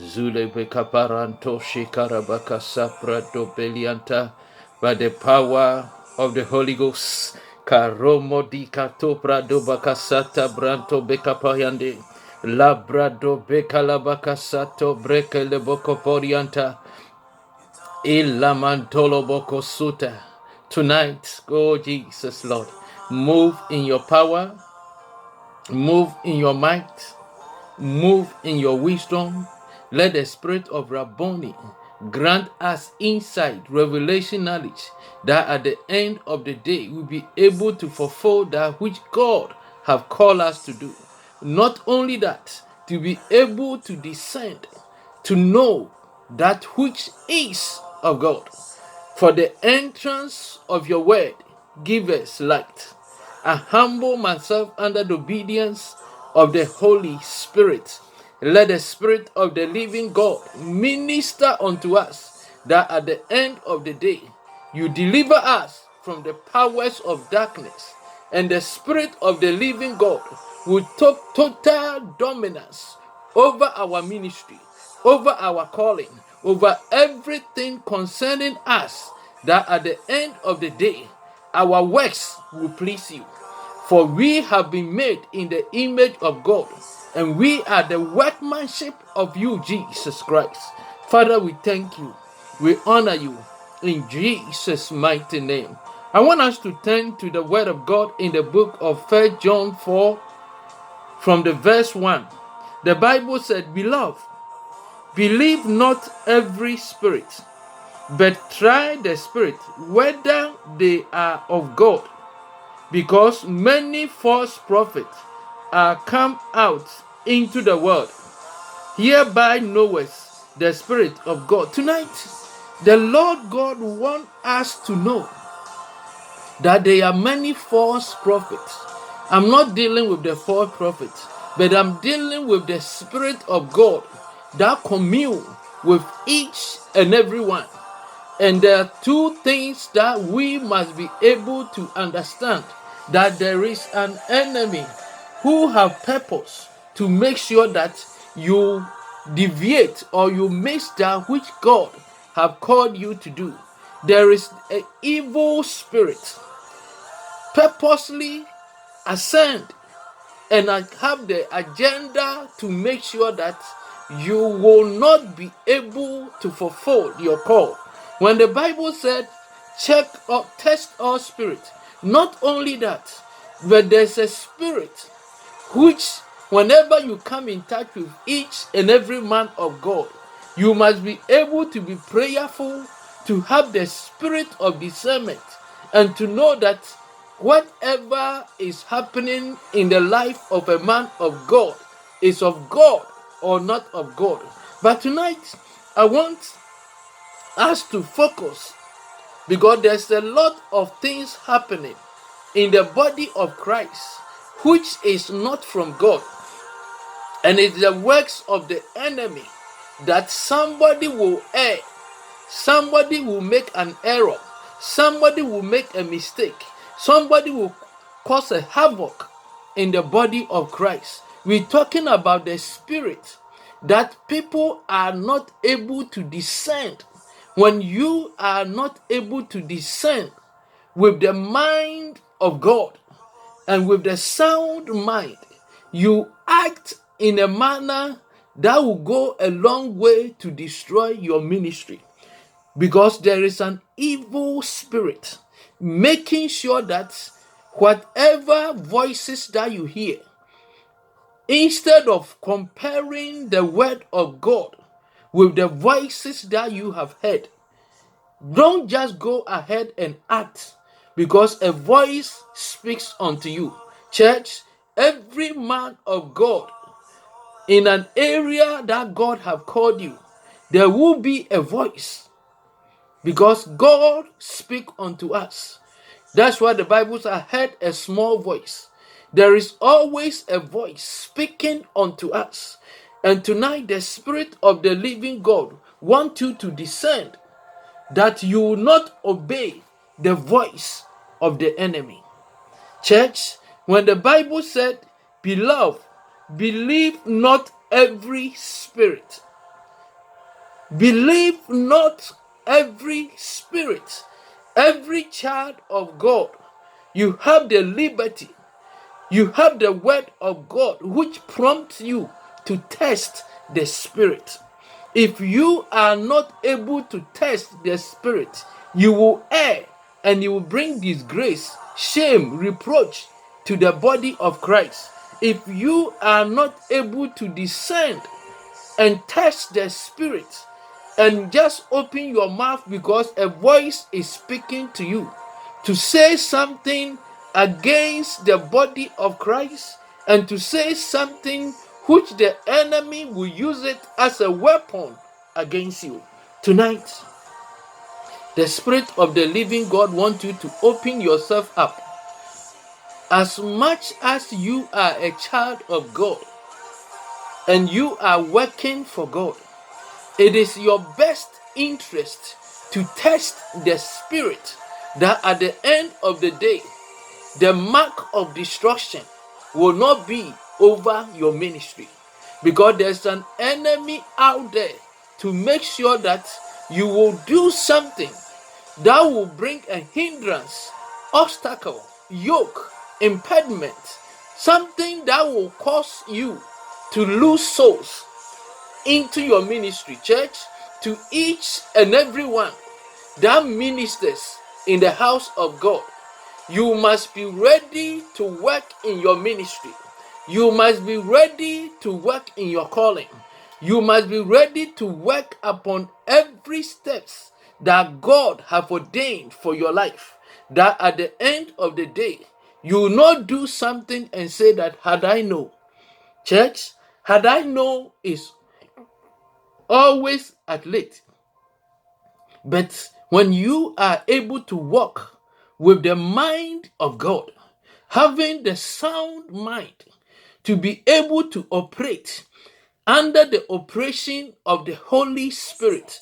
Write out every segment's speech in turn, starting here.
Zule bekaparanto shikarabaka sapra do belianta. By the power of the Holy Ghost. Karomo di kato prado bakasata branto bekapayande. Labrado bekalabakasato brekele boko porianta. Ilamantolo boko suta. Tonight, oh Jesus Lord, move in your power, move in your might, move in your wisdom. Let the spirit of Rabboni grant us insight, revelation, knowledge, that at the end of the day we'll be able to fulfill that which God have called us to do. Not only that, to be able to descend, to know that which is of God. For the entrance of your word give us light. I humble myself under the obedience of the Holy Spirit. Let the Spirit of the living God minister unto us, that at the end of the day you deliver us from the powers of darkness, and the Spirit of the living God will take total dominance over our ministry, over our calling, over everything concerning us, that at the end of the day our works will please you. For we have been made in the image of God, and we are the workmanship of you, Jesus Christ. Father, we thank you. We honor you in Jesus' mighty name. I want us to turn to the word of God in the book of 1 John 4 from the verse 1. The Bible said, Beloved, believe not every spirit, but try the spirit whether they are of God, because many false prophets are come out into the world. Hereby knowest the Spirit of God. Tonight, the Lord God wants us to know that there are many false prophets. I'm not dealing with the false prophets, but I'm dealing with the Spirit of God that commune with each and every one. And there are two things that we must be able to understand: that there is an enemy who have purpose to make sure that you deviate or you miss that which God have called you to do. There is an evil spirit purposely ascend and I have the agenda to make sure that you will not be able to fulfill your call. When the Bible said, check or test all spirits, not only that, but there's a spirit which, whenever you come in touch with each and every man of God, you must be able to be prayerful, to have the spirit of discernment, and to know that whatever is happening in the life of a man of God is of God or not of God. But tonight, I want us to focus, because there's a lot of things happening in the body of Christ which is not from God, and it's the works of the enemy, that somebody will err, somebody will make an error, somebody will make a mistake, somebody will cause a havoc in the body of Christ. We're talking about the spirit that people are not able to discern. When you are not able to discern with the mind of God and with the sound mind, you act in a manner that will go a long way to destroy your ministry, because there is an evil spirit making sure that whatever voices that you hear, instead of comparing the word of God with the voices that you have heard, don't just go ahead and act, because a voice speaks unto you. Church, every man of God in an area that God have called you, there will be a voice, because God speak unto us. That's why the Bible says, I heard a small voice. There is always a voice speaking unto us. And tonight, the Spirit of the living God wants you to descend, that you will not obey the voice of the enemy. Church, when the Bible said, Beloved, believe not every spirit, Believe not every spirit. Every child of God, you have the liberty, you have the word of God which prompts you to test the spirit. If you are not able to test the spirit, you will err and you will bring disgrace, shame, reproach to the body of Christ. If you are not able to discern and test the spirit and just open your mouth because a voice is speaking to you to say something against the body of Christ and to say something which the enemy will use it as a weapon against you. Tonight, the Spirit of the living God wants you to open yourself up. As much as you are a child of God and you are working for God, it is your best interest to test the spirit, that at the end of the day, the mark of destruction will not be over your ministry, because there's an enemy out there to make sure that you will do something that will bring a hindrance, obstacle, yoke, impediment, something that will cause you to lose souls into your ministry. Church, to each and every one that ministers in the house of God, you must be ready to work in your ministry. You must be ready to work in your calling. You must be ready to work upon every steps that God have ordained for your life, that at the end of the day you will not do something and say that had I know. Church, had I know is always at late. But when you are able to walk with the mind of God, having the sound mind to be able to operate under the operation of the Holy Spirit,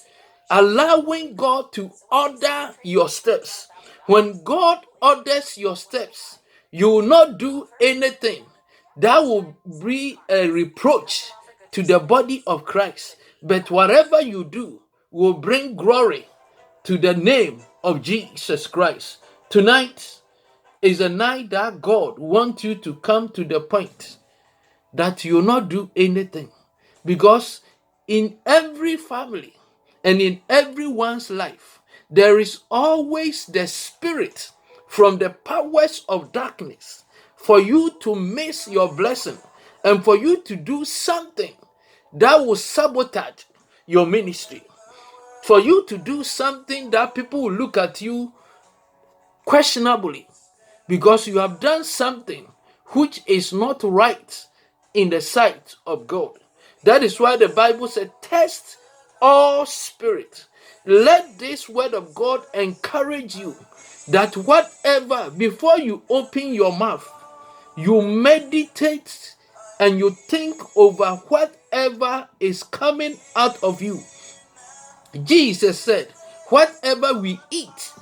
allowing God to order your steps. When God orders your steps, you will not do anything that will be a reproach to the body of Christ, but whatever you do will bring glory to the name of Jesus Christ. Tonight is a night that God wants you to come to the point that you not do anything, because in every family and in everyone's life there is always the spirit from the powers of darkness for you to miss your blessing and for you to do something that will sabotage your ministry, for you to do something that people will look at you questionably because you have done something which is not right in the sight of God. That is why the Bible said, test all spirits. Let this word of God encourage you that whatever, before you open your mouth, you meditate and you think over whatever is coming out of you. Jesus said, whatever we eat,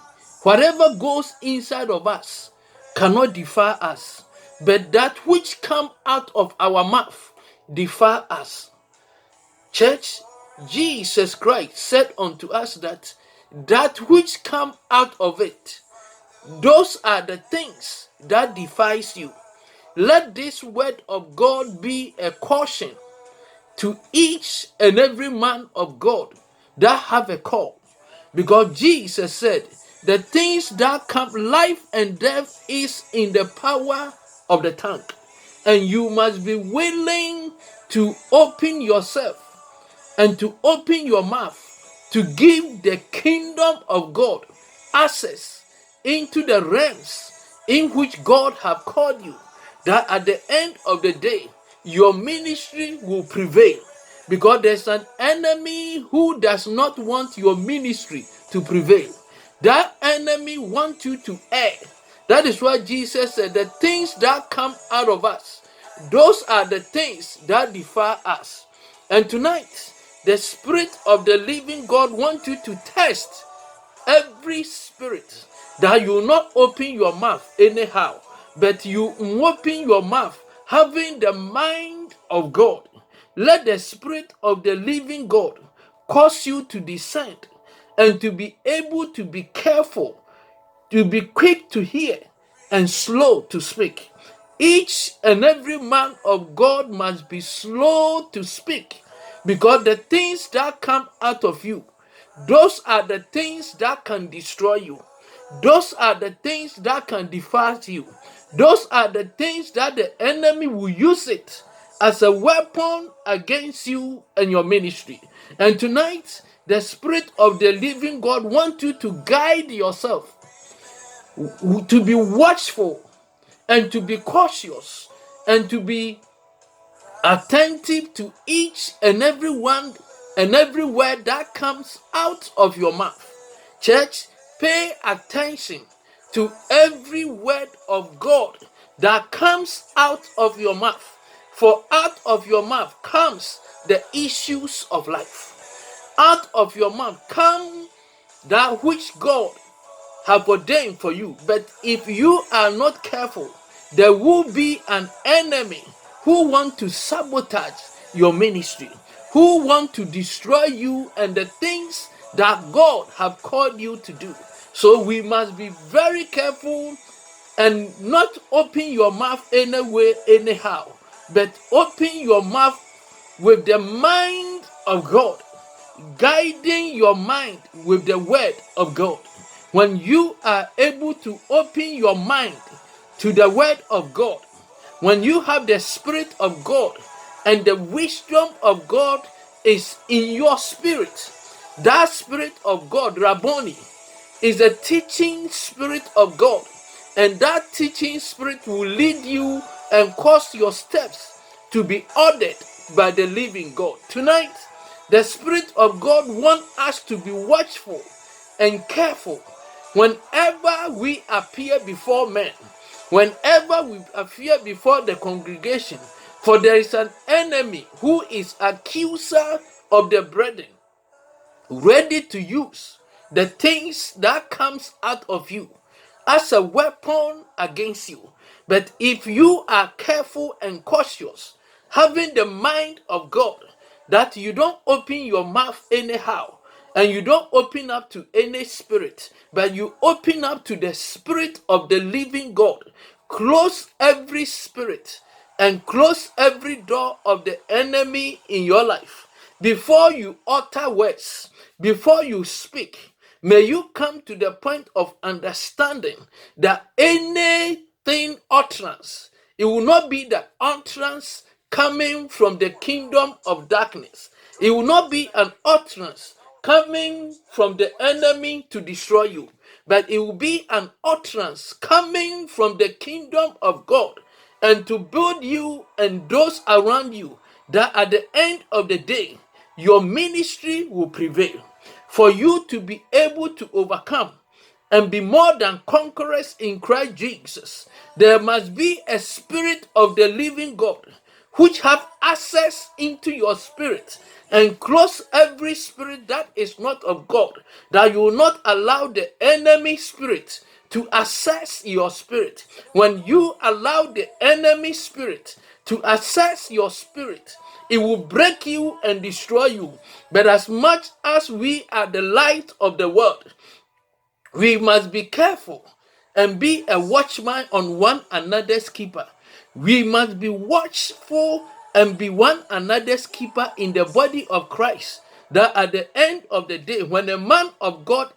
whatever goes inside of us, cannot defile us, but that which come out of our mouth defile us. Church, Jesus Christ said unto us that that which come out of it, those are the things that defiles you. Let this word of God be a caution to each and every man of God that have a call, because Jesus said the things that come, life and death is in the power of the tongue, and you must be willing to open yourself and to open your mouth to give the kingdom of God access into the realms in which God have called you, that at the end of the day your ministry will prevail, because there's an enemy who does not want your ministry to prevail. That enemy wants you to err. That is why Jesus said the things that come out of us, those are the things that defile us. And tonight, the Spirit of the living God wants you to test every spirit, that you will not open your mouth anyhow, but you open your mouth having the mind of God. Let the Spirit of the living God cause you to discern and to be able to be careful, to be quick to hear and slow to speak. Each and every man of God must be slow to speak, because the things that come out of you, those are the things that can destroy you. Those are the things that can defile you. Those are the things that the enemy will use it as a weapon against you and your ministry. And tonight, the Spirit of the living God wants you to guide yourself, to be watchful, and to be cautious, and to be attentive to each and every one and every word that comes out of your mouth. Church, pay attention to every word of God that comes out of your mouth, for out of your mouth comes the issues of life. Out of your mouth come that which God have ordained for you. But if you are not careful, there will be an enemy who want to sabotage your ministry, who want to destroy you and the things that God have called you to do. So we must be very careful and not open your mouth anyway, anyhow, but open your mouth with the mind of God, guiding your mind with the word of God. When you are able to open your mind to the word of God, when you have the Spirit of God and the wisdom of God is in your spirit, that Spirit of God, Rabboni, is a teaching Spirit of God, and that teaching Spirit will lead you and cause your steps to be ordered by the living God. Tonight, the Spirit of God wants us to be watchful and careful whenever we appear before men, whenever we appear before the congregation, for there is an enemy who is accuser of the brethren, ready to use the things that comes out of you as a weapon against you. But if you are careful and cautious, having the mind of God, that you don't open your mouth anyhow, and you don't open up to any spirit, but you open up to the Spirit of the living God, close every spirit and close every door of the enemy in your life. Before you utter words, before you speak, may you come to the point of understanding that anything utterance, it will not be the utterance coming from the kingdom of darkness. It will not be an utterance coming from the enemy to destroy you, but it will be an utterance coming from the kingdom of God and to build you and those around you, that at the end of the day, your ministry will prevail. For you to be able to overcome and be more than conquerors in Christ Jesus, there must be a Spirit of the living God which have access into your spirit and close every spirit that is not of God, that you will not allow the enemy spirit to access your spirit. When you allow the enemy spirit to access your spirit, it will break you and destroy you. But as much as we are the light of the world, we must be careful and be a watchman on one another's keeper. We must be watchful and be one another's keeper in the body of Christ. That at the end of the day, when a man of God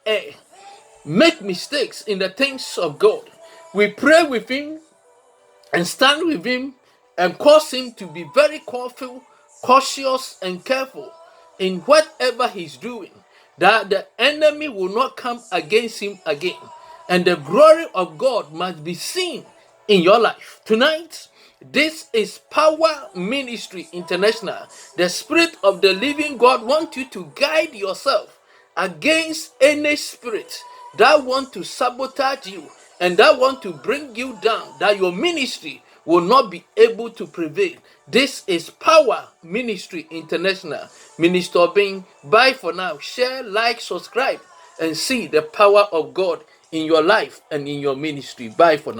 make mistakes in the things of God, we pray with him and stand with him and cause him to be very careful, cautious, and careful in whatever he's doing, that the enemy will not come against him again. And the glory of God must be seen in your life. Tonight, this is Power Ministry International. The Spirit of the living God wants you to guide yourself against any spirit that want to sabotage you and that want to bring you down, that your ministry will not be able to prevail. This is Power Ministry International. Minister Bing, bye for now. Share, like, subscribe, and see the power of God in your life and in your ministry. Bye for now.